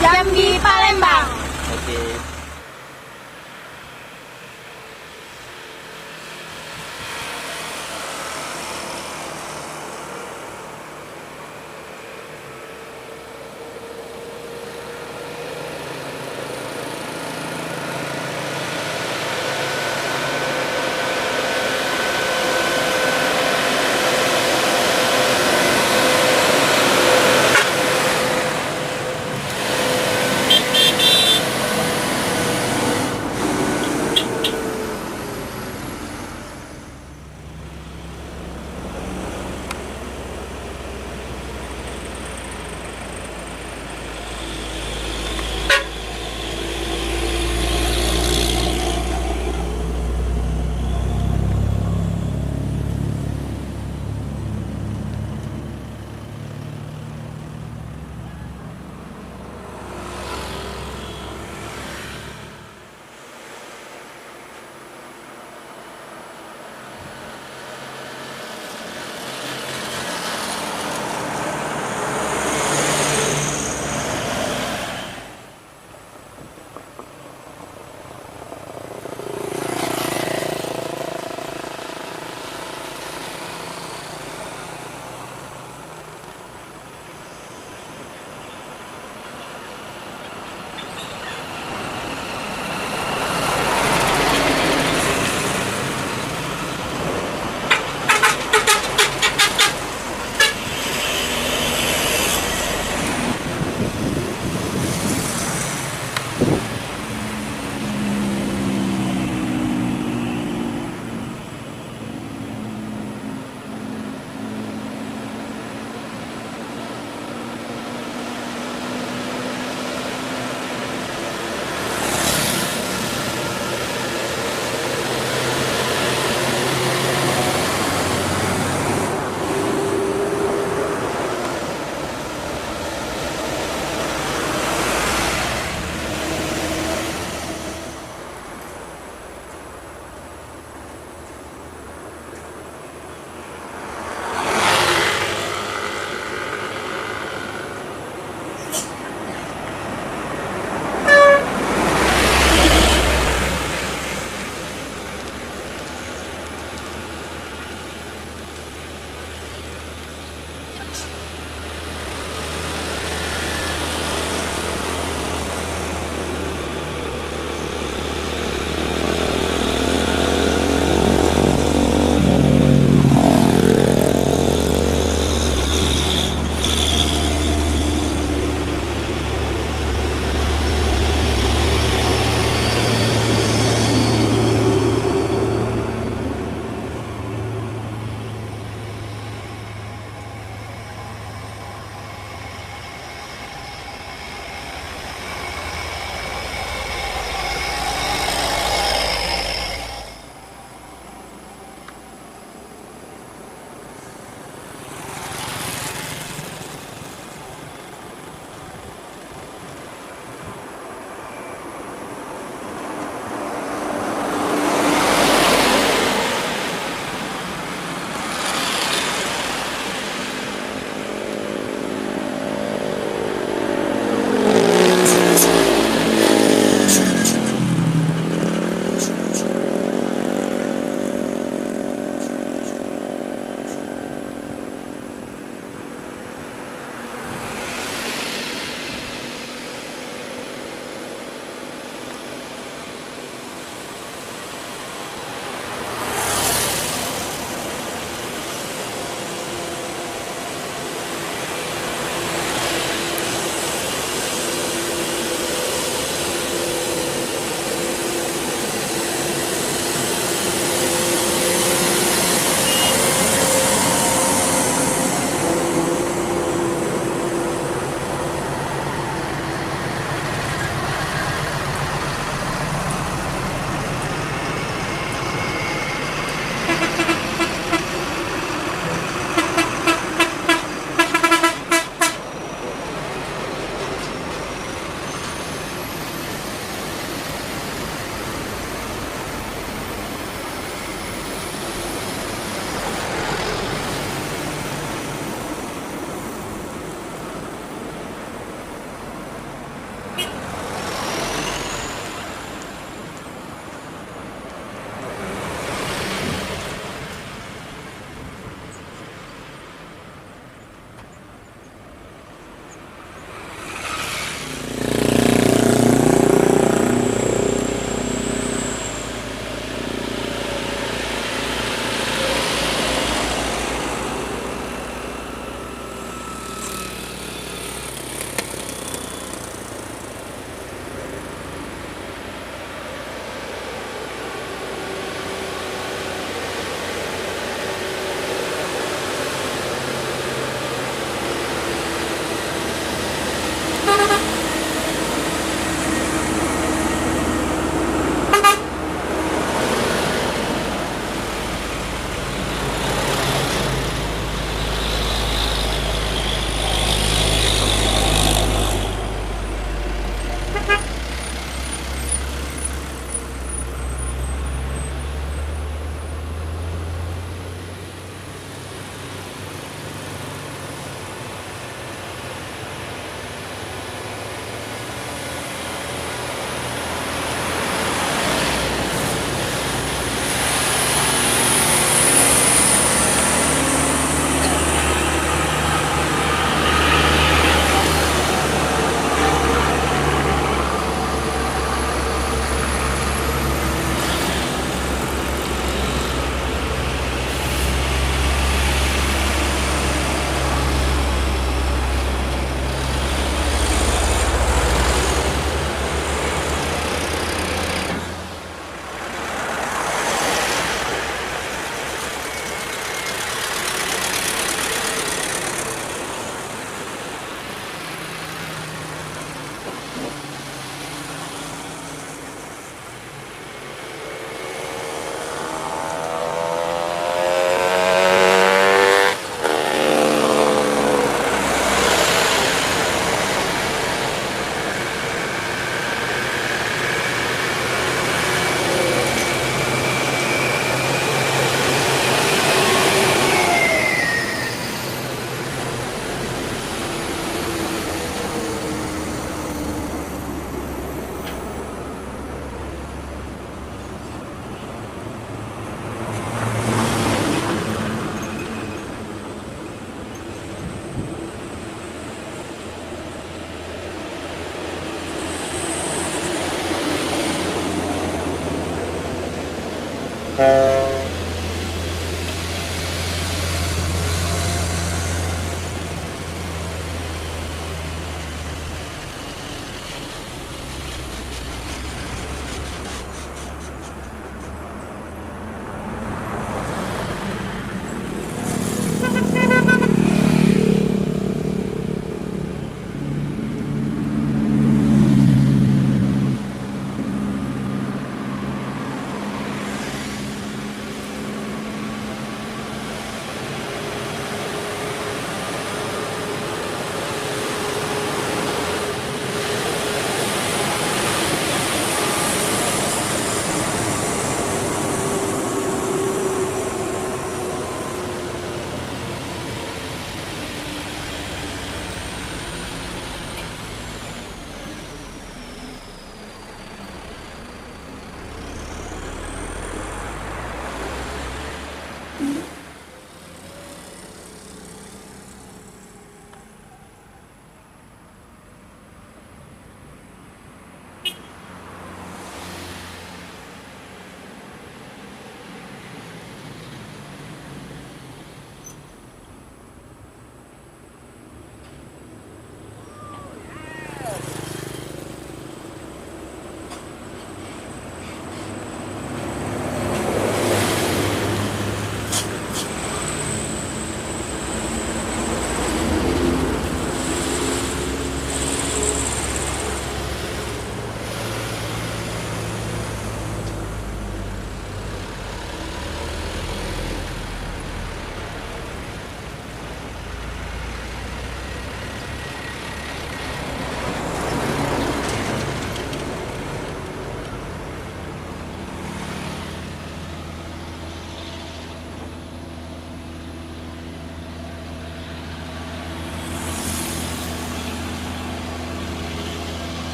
Jambi, Palembang. Oke.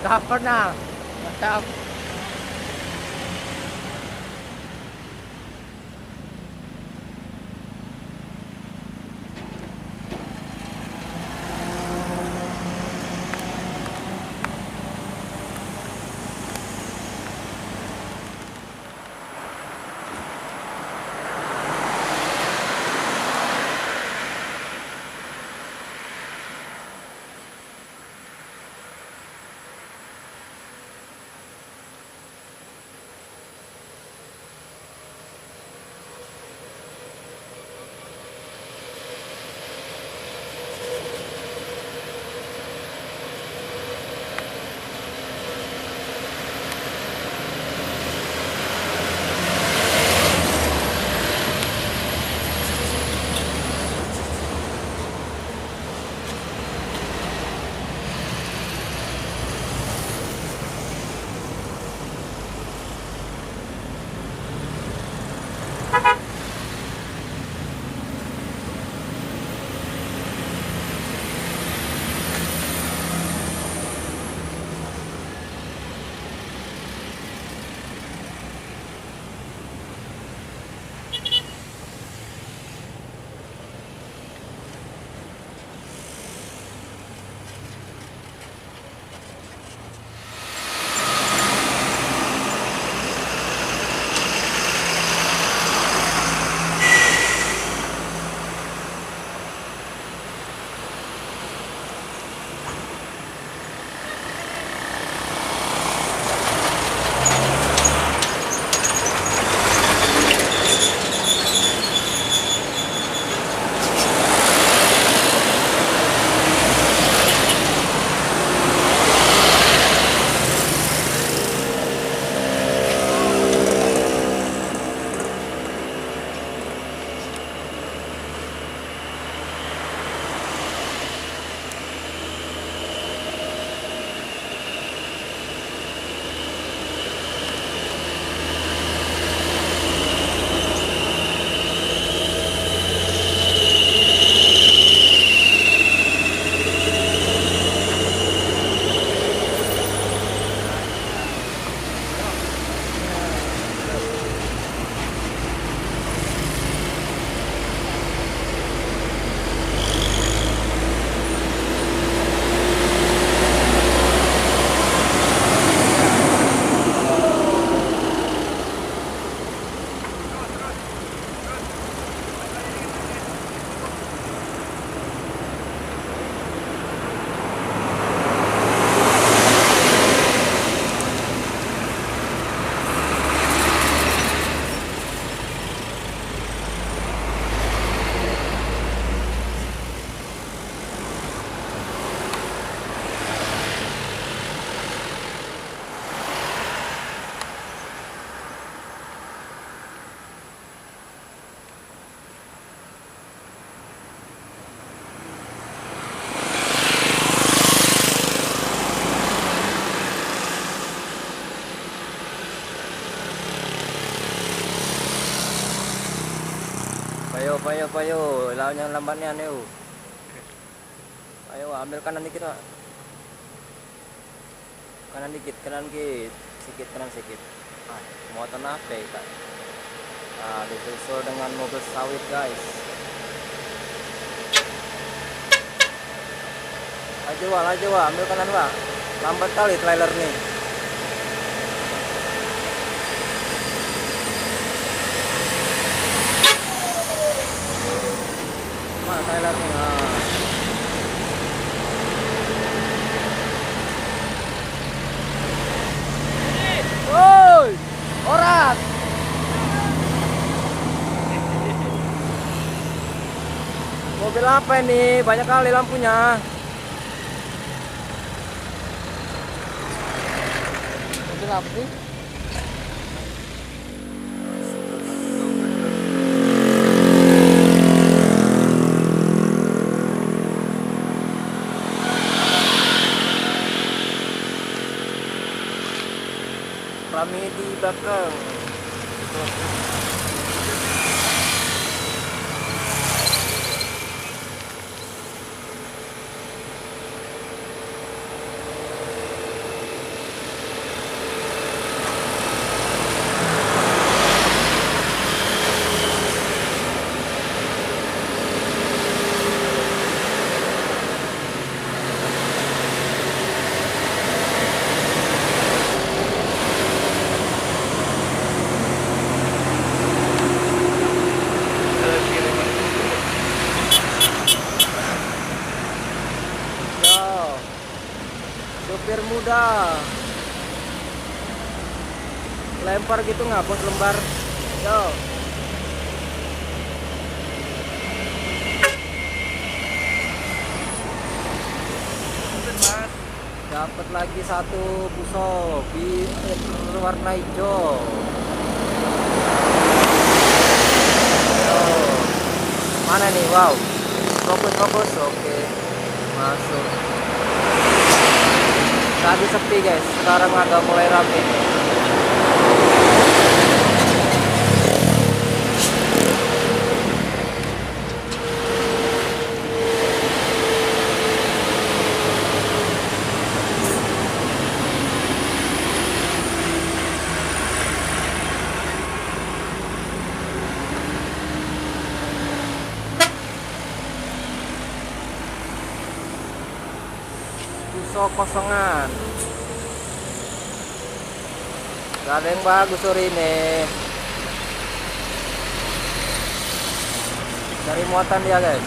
Nggak pernah. Mantap. Payo, lawan yang lambatnya nih. Ayo ambil kanan dikit, Pak. Kanan dikit, sedikit kanan sedikit. Muatan apa ya, Kak? Nah, disusul dengan mobil sawit, guys. Laju, Wak, ambil kanan, Pak. Lambat kali trailer nih. Mana trailer nih? Woi, orat. Mobil apa ini? Banyak kali lampunya. Mobil apa sih? Rame di belakang. udah. Lempar gitu ngapus lembar. Yo. Dapat lagi satu busok warna hijau. Yo. Mana nih? Wow. Fokus. Oke. Masuk. Tadi sepi guys, sekarang agak mulai rame. Busok kosongan. Gak ada yang bagus sore ini. Cari muatan dia guys.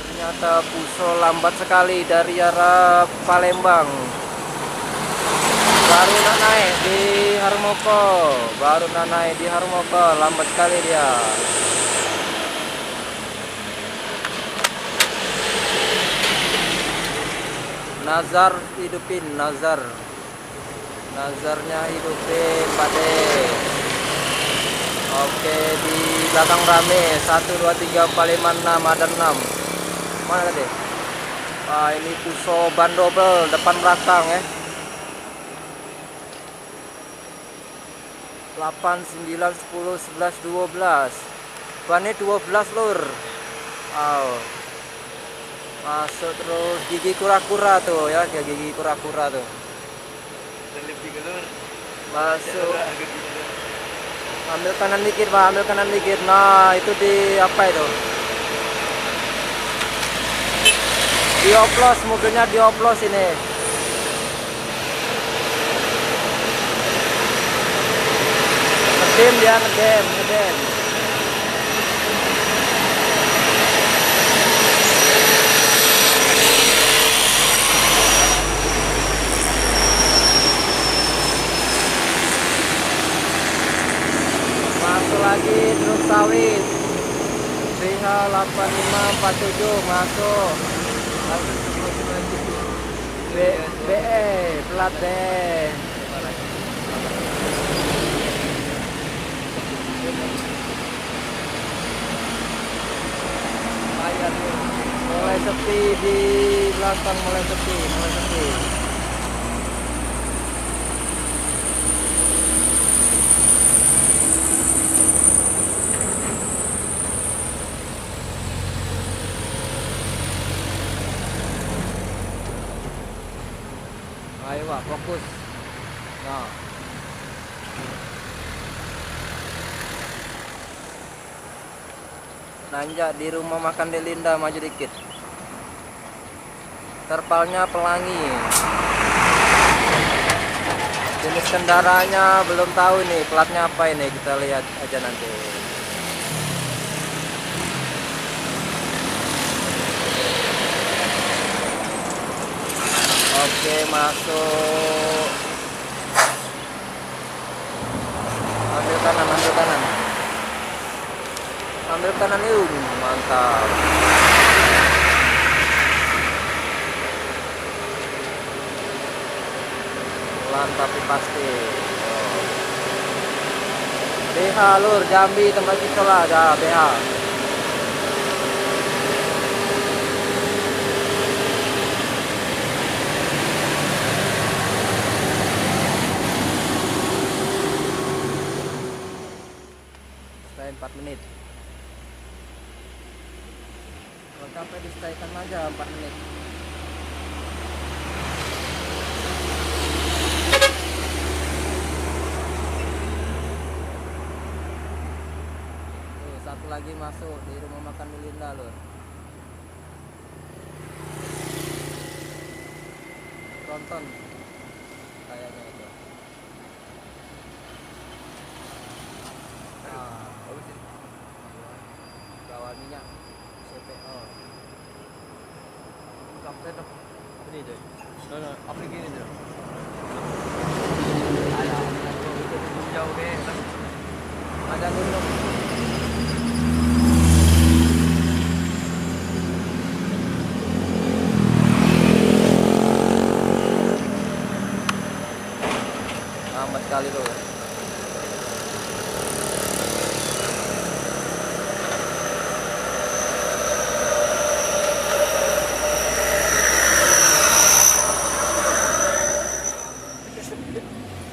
Ternyata Puso lambat sekali dari arah Palembang. Baru naik di Harmoko, lambat sekali dia. Nazar hidupin, Nazarnya hidupin, Pade. Oke, di belakang rame 1 2 3 4 5 6, ada 6. Mana tadi? Ini Puso ban double depan belakang ya. 8 9 10 11 12. Bannya 12 lur. Wow. Masuk terus gigi kura-kura tuh ya, gigi kura-kura tuh. Masuk. Ambil kanan dikit Pak, ambil kanan dikit. Nah itu di apa itu? Dioplos, mobilnya dioplos ini. Ngedem dia, ngedem. Masuk lagi truk sawit BH 8547 masuk. BE plat B. Mulai sepi di belakang, mulai sepi. Ayo Pak, fokus. Nah. Nanjak di rumah makan Delinda, maju dikit. Terpalnya pelangi. Jenis kendaraannya belum tahu nih, platnya apa ini, kita lihat aja nanti. Oke, masuk. Ambil kanan. Ambil kanan yuk, mantap. Pelan tapi pasti. BH lur, Jambi tempat kita lah, ada BH. Stay 4 menit. Kalau sampai di staykan aja 4 menit. Satu lagi masuk di rumah makan Delinda loh. Tonton kayaknya itu. Ini aja. No, aplik ini aja. Jauh deh. Ada gunung. Amat kali tuh.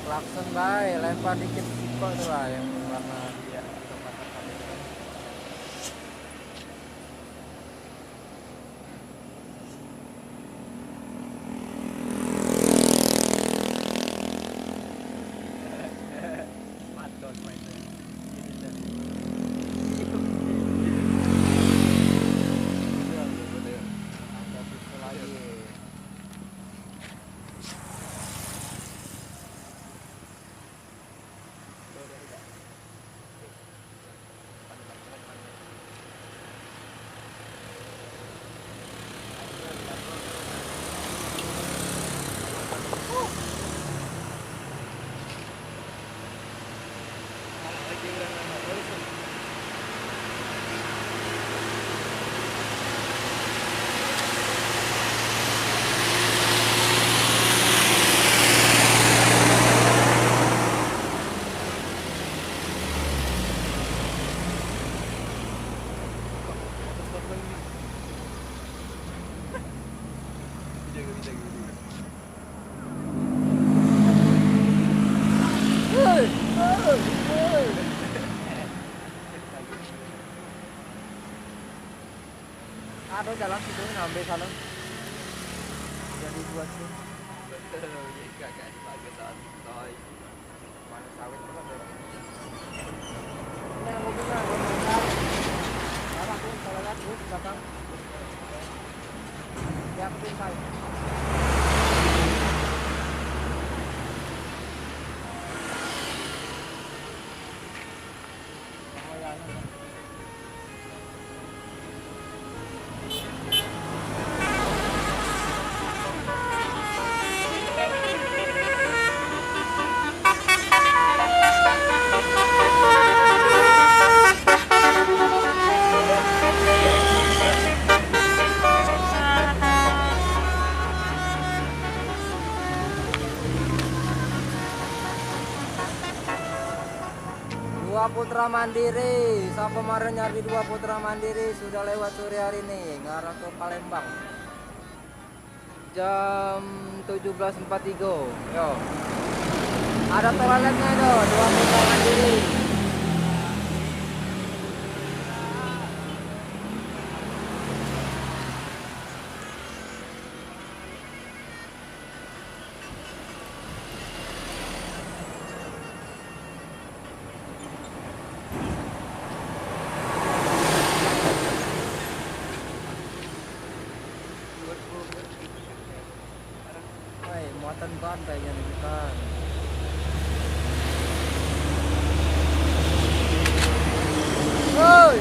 Klakson baik, lempar dikit kok itu lah yang warna dia kotak-kotak itu. Maton mainnya. Ada pistol lagi. Ada jalan situ ngambil sana. Jadi buat sih. Mana sawit pun ada. Ini mobilnya ada. Arah tuh kalau lihat tuh belakang. Yang pintai. Dua Putra Mandiri, saya kemarin nyari Dua Putra Mandiri sudah lewat sore hari ini, ngarah ke Palembang. Jam 17.43. Yo. Ada toiletnya itu, Dua Putra Mandiri. Woi, muatan ban kayaknya nih bukan. Woi,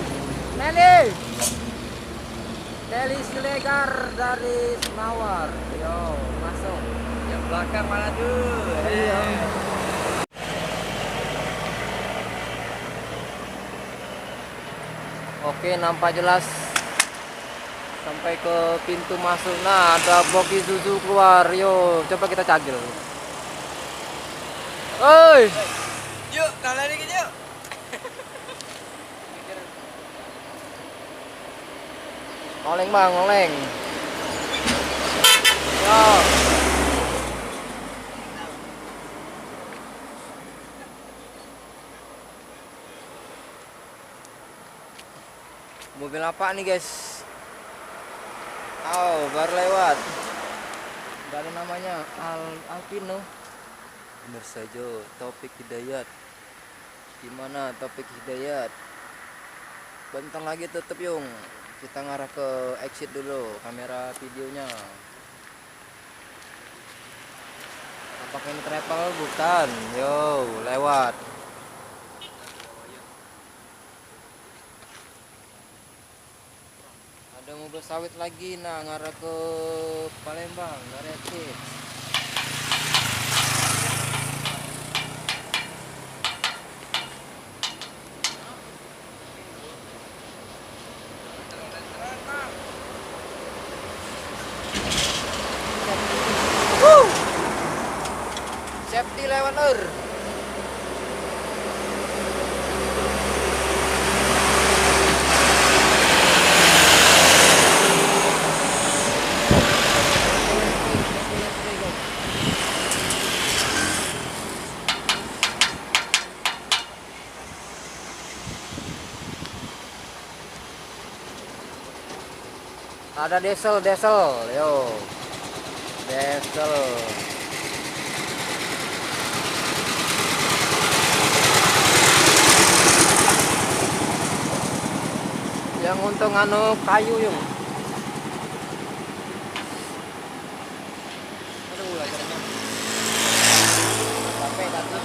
Nelly Siregar dari Senawar. Yo, masuk. Yang belakang mana tuh? Iya. Oke, nampak jelas sampai ke pintu masuk. Nah, ada box Isuzu keluar. Yo, coba kita cagil. Oi, Yuk, kalian dikit yuk. oleng bang, oleng. Yo. Mobil apa nih guys? Oh, baru lewat. Dari namanya Alpino. Bener saja, Taufik Hidayat. Gimana Taufik Hidayat? Bentar lagi tutup yung. Kita ngarah ke exit dulu kamera videonya. Apakah ini travel? Bukan. Yo, lewat. Ada Ada mobil sawit lagi, nah ngarah ke Palembang, ngarah exit. Safety lewat lur. Ada diesel, yo. Diesel. Yang untung anu kayu yung. Aduh, lajarnya. Capek tadi.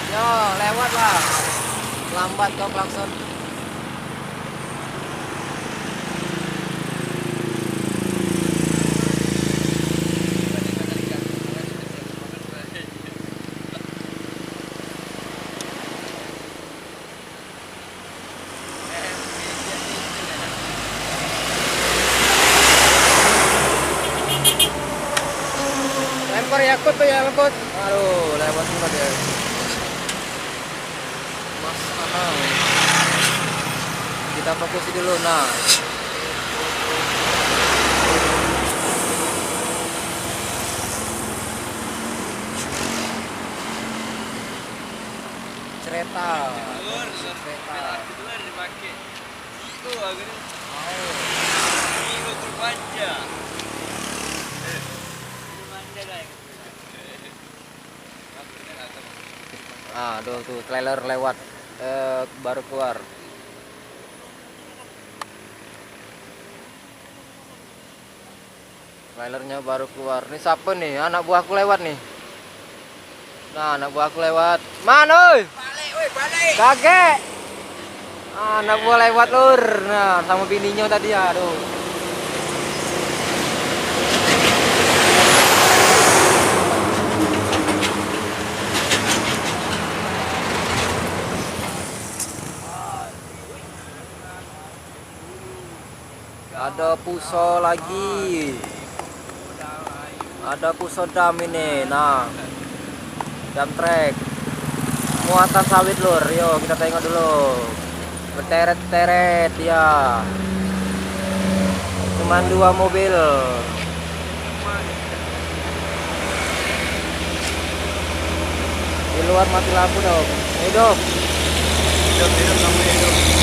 Yo, lewat lah. Lambat kau klakson. Lempar Yakut tuh ya, lempar. Aduh, lewat semua dia. Mas Anang. Kita fokus dulu, nah. Cereta. Cereta. dipakai. Itu akhirnya. Oh. Itu bermanja. Bermanja dah. Aduh tuh trailer lewat baru keluar. Trailernya baru keluar. Ini siapa nih? Anak buahku lewat nih. Nah, anak buahku lewat. Mana, oi? Balik, woi, balik. Kakek. Anak buah lewat lur. Nah, sama bininya tadi, aduh. Ada puso lagi. Ada puso dam ini. Nah, dam trek. Muatan sawit lur. Yo, kita tengok dulu. Berteret-teret ya. Cuman 2 mobil. Di luar mati lampu dong. Hidup. Hidup, kamu hidup.